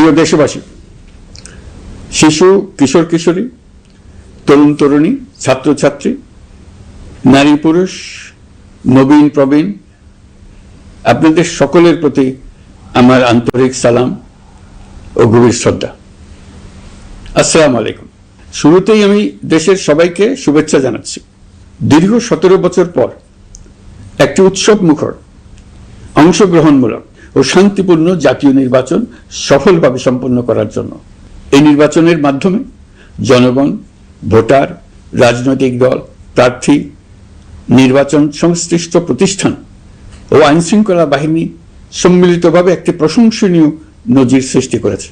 প্রিয় দেশবাসী, শিশু, কিশোর কিশোরী, তরুণ তরুণী, ছাত্রছাত্রী, নারী পুরুষ, নবীন প্রবীণ, আপনাদের সকলের প্রতি আমার আন্তরিক সালাম ও গভীর শ্রদ্ধা। আসসালামু আলাইকুম। শুরুতেই আমি দেশের সবাইকে শুভেচ্ছা জানাচ্ছি। দীর্ঘ 17 বছর পর একটি উৎসব মুখর, অংশগ্রহণমূলক ও শান্তিপূর্ণ জাতীয় নির্বাচন সফলভাবে সম্পন্ন করার জন্য এই নির্বাচনের মাধ্যমে জনগণ, ভোটার, রাজনৈতিক দল, প্রার্থী, নির্বাচন সংশ্লিষ্ট প্রতিষ্ঠান ও আইনশৃঙ্খলা বাহিনী সম্মিলিতভাবে একটি প্রশংসনীয় নজির সৃষ্টি করেছে।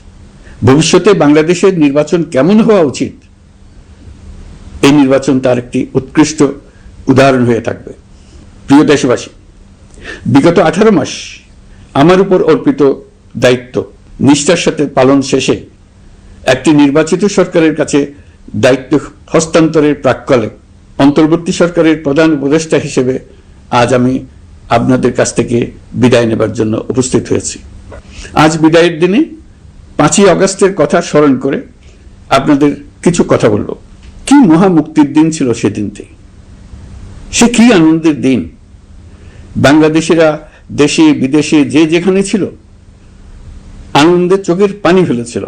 ভবিষ্যতে বাংলাদেশের নির্বাচন কেমন হওয়া উচিত, এই নির্বাচন তার একটি উৎকৃষ্ট উদাহরণ হয়ে থাকবে। প্রিয় দেশবাসী, বিগত 18 মাস আমার উপর অর্পিত দায়িত্ব নিষ্ঠার সাথে পালন শেষে একটি নির্বাচিত সরকারের কাছে দায়িত্ব হস্তান্তরের প্রাক্কালে অন্তর্বর্তী সরকারের প্রধান উপদেষ্টা হিসেবে আজ আমি আপনাদের কাছ থেকে বিদায় নেবার জন্য উপস্থিত হয়েছি। আজ বিদায়ের দিনে 5ই আগস্টের কথা স্মরণ করে আপনাদের কিছু কথা বলব। কি মহা মুক্তির দিন ছিল সেদিনটি, সে কি আনন্দের দিন। বাংলাদেশিরা দেশে বিদেশে যে যেখানে ছিল আনন্দে চোখের পানি ফেলেছিল।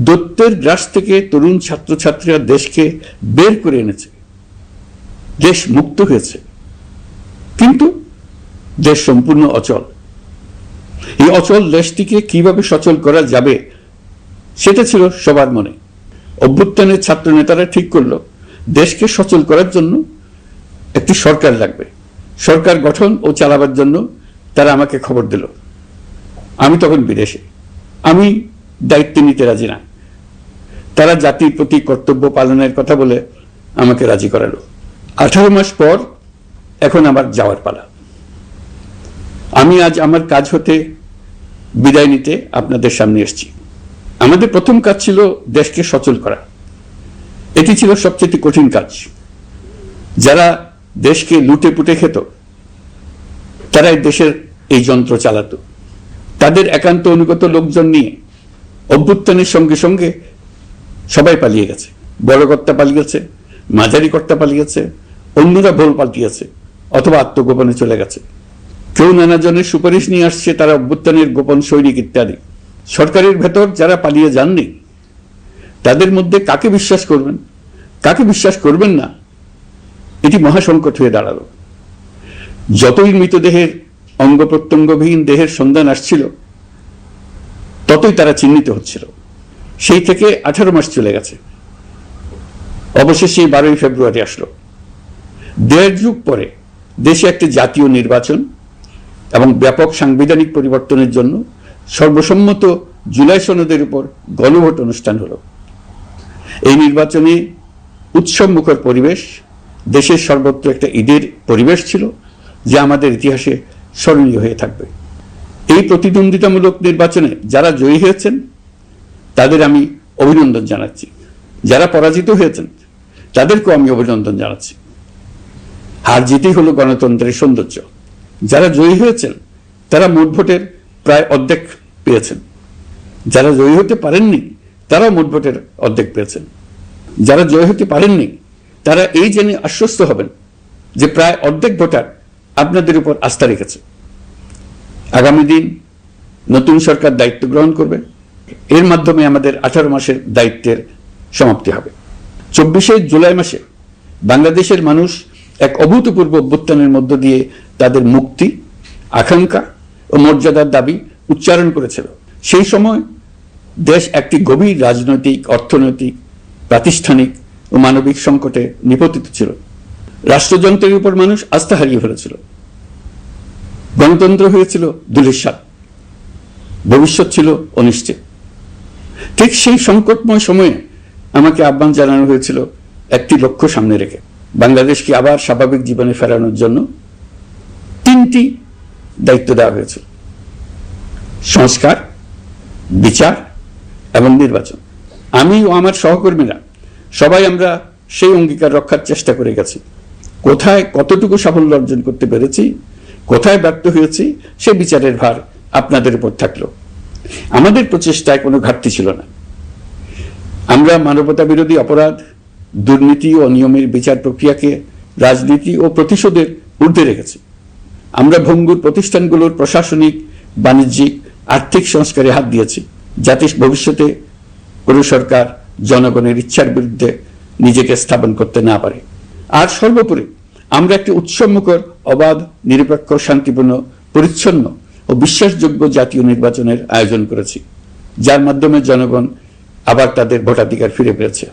দৈত্যের গ্রাস থেকে তরুণ ছাত্রছাত্রীরা দেশকে বের করে এনেছে, দেশ মুক্ত হয়েছে। কিন্তু দেশ সম্পূর্ণ অচল। এই অচল দেশটিকে কিভাবে সচল করা যাবে সেটা ছিল সবার মনে। অভ্যুত্থানের ছাত্র নেতারা ঠিক করলো দেশকে সচল করার জন্য একটি সরকার লাগবে। সরকার গঠন ও চালাবার জন্য তারা আমাকে খবর দিল। আমি তখন বিদেশে, আমি দায়িত্ব নিতে রাজি না। তারা জাতির প্রতি কর্তব্য পালনের কথা বলে আমাকে রাজি করালো। 18 মাস পর এখন আমার যাওয়ার পালা। আমি আজ আমার কাজ হতে বিদায় নিতে আপনাদের সামনে এসেছি। আমাদের প্রথম কাজ ছিল দেশকে সচল করা। এটি ছিল সবচেয়ে কঠিন কাজ। যারা দেশকে লুটে পুটে খেত তারাই দেশের এই যন্ত্র চালাতো। তাদের একান্ত অনুগত লোকজন নিয়ে অভ্যুত্থানের সঙ্গে সঙ্গে সবাই পালিয়ে গেছে। বড় কর্তা পালিয়েছে, মাঝারি কর্তা পালিয়েছে, অন্যরা ভোল পাল্টিয়েছে অথবা আত্মগোপনে চলে গেছে। কেউ নানা জনের সুপারিশ নিয়ে আসছে, তারা অভ্যুত্থানের গোপন সৈনিক ইত্যাদি। সরকারের ভেতর যারা পালিয়ে যাননি তাদের মধ্যে কাকে বিশ্বাস করবেন, কাকে বিশ্বাস করবেন না, এটি মহাসংকট হয়ে দাঁড়ালো। যতই মৃতদেহের অঙ্গ প্রত্যঙ্গবিহীন দেহের সন্ধান আসছিল ততই তারা চিহ্নিত হচ্ছিল। সেই থেকে 18 মাস চলে গেছে। অবশেষে 12ই ফেব্রুয়ারি আসলো। 1.5 যুগ পরে দেশে একটি জাতীয় নির্বাচন এবং ব্যাপক সাংবিধানিক পরিবর্তনের জন্য সর্বসম্মত জুলাই সনদের উপর গণভোট অনুষ্ঠান হলো। এই নির্বাচনে উৎসব মুখর পরিবেশ, দেশের সর্বত্র একটা ঈদের পরিবেশ ছিল যা আমাদের ইতিহাসে স্মরণীয় হয়ে থাকবে। এই প্রতিদ্বন্দ্বিতামূলক নির্বাচনে যারা জয়ী হয়েছেন তাদের আমি অভিনন্দন জানাচ্ছি। যারা পরাজিত হয়েছেন তাদেরকেও আমি অভিনন্দন জানাচ্ছি। হার জিতই হলো গণতন্ত্রের সৌন্দর্য। যারা জয়ী হয়েছেন তারা মোট ভোটের প্রায় অর্ধেক পেয়েছেন। যারা জয়ী হতে পারেননি তারাও মোট ভোটের অর্ধেক পেয়েছেন। যারা জয়ী হতে পারেননি তারা এই জেনে আশ্বস্ত হবেন যে প্রায় অর্ধেক ভোটার আপনাদের উপর আস্থা রেখেছে। আগামী দিন নতুন সরকার দায়িত্ব গ্রহণ করবে। এর মাধ্যমে আমাদের 18 মাসের দায়িত্বের সমাপ্তি হবে। 24শে জুলাই মাসে বাংলাদেশের মানুষ এক অভূতপূর্ব অভ্যুত্থানের মধ্য দিয়ে তাদের মুক্তি, আকাঙ্ক্ষা ও মর্যাদার দাবি উচ্চারণ করেছিল। সেই সময় দেশ একটি গভীর রাজনৈতিক, অর্থনৈতিক, প্রাতিষ্ঠানিক ও মানবিক সংকটে নিপতিত ছিল। রাষ্ট্রযন্ত্রের উপর মানুষ আস্থা হারিয়ে ফেলেছিল। গণতন্ত্র হয়েছিল ধূলিসাৎ, ভবিষ্যৎ ছিল অনিশ্চিত। ঠিক সেই সংকটময় সময়ে আমাকে আহ্বান জানানো হয়েছিল একটি লক্ষ্য সামনে রেখে বাংলাদেশকে আবার স্বাভাবিক জীবনে ফেরানোর জন্য 3টি দায়িত্ব দেওয়া হয়েছিল: সংস্কার, বিচার এবং নির্বাচন। আমি ও আমার সহকর্মীরা সবাই আমরা সেই অঙ্গীকার রক্ষার চেষ্টা করে গেছি। কোথায় কতটুকু সাফল্য অর্জন করতে পেরেছি, কোথায় ব্যর্থ হয়েছি, সে বিচারের ভার আপনাদের উপর থাকলো। আমাদের প্রচেষ্টায় কোনো ঘাটতি ছিল না। আমরা মানবতা বিরোধী অপরাধ, দুর্নীতি ও অনিয়মের বিচার প্রক্রিয়াকে রাজনীতি ও প্রতিশোধের ঊর্ধ্বে রেখেছি। আমরা ভঙ্গুর প্রতিষ্ঠানগুলোর প্রশাসনিক, বাণিজ্যিক, আর্থিক সংস্কারে হাত দিয়েছি, যাতে ভবিষ্যতে কোনো সরকার জনগণের ইচ্ছার বিরুদ্ধে নিজেকে স্থাপন করতে না পারে। আর সর্বোপরি আমরা একটি উৎসবমুখর, অবাধ, নিরপেক্ষ, শান্তিপূর্ণ, পরিচ্ছন্ন ও বিশ্বাসযোগ্য জাতীয় নির্বাচনের আয়োজন করেছি, যার মাধ্যমে জনগণ আবার তাদের ভোটাধিকার ফিরে পেয়েছে।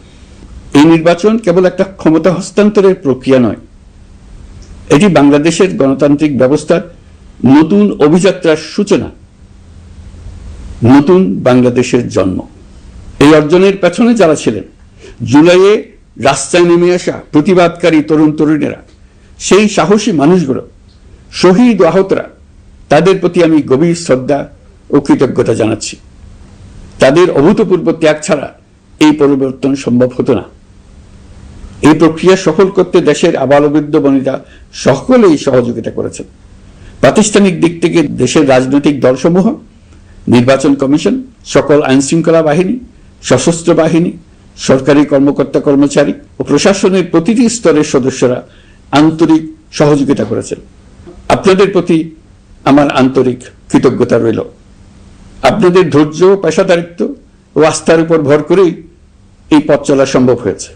এই নির্বাচন কেবল একটা ক্ষমতা হস্তান্তরের প্রক্রিয়া নয়, এটি বাংলাদেশের গণতান্ত্রিক ব্যবস্থার নতুন অভিযাত্রার সূচনা, নতুন বাংলাদেশের জন্ম। এই অর্জনের পেছনে যারা ছিলেন, জুলাইয়ে রাস্তায় নেমে আসা প্রতিবাদকারী তরুণ তরুণীরা, সেই সাহসী মানুষগুলো, শহীদ ও আহতরা, তাদের প্রতি আমি গভীর শ্রদ্ধা ও কৃতজ্ঞতা জানাচ্ছি। তাদের অভূতপূর্ব ত্যাগ ছাড়া এই পরিবর্তন সম্ভব হতো না। এই প্রক্রিয়া সফল করতে দেশের আবালবৃদ্ধ বনিতা সকলেই সহযোগিতা করেছেন। প্রাতিষ্ঠানিক দিক থেকে দেশের রাজনৈতিক দলসমূহ, নির্বাচন কমিশন, সকল আইনশৃঙ্খলা বাহিনী, সশস্ত্র বাহিনী, সরকারি কর্মকর্তা কর্মচারী ও প্রশাসনের প্রতিটি স্তরের সদস্যরা আন্তরিক সহযোগিতা করেছেন। আপনাদের প্রতি আমার আন্তরিক কৃতজ্ঞতা রইল। আপনাদের ধৈর্য, পেশাদারিত্ব ও আস্থার উপর ভর করেই এই পথ চলা সম্ভব হয়েছে।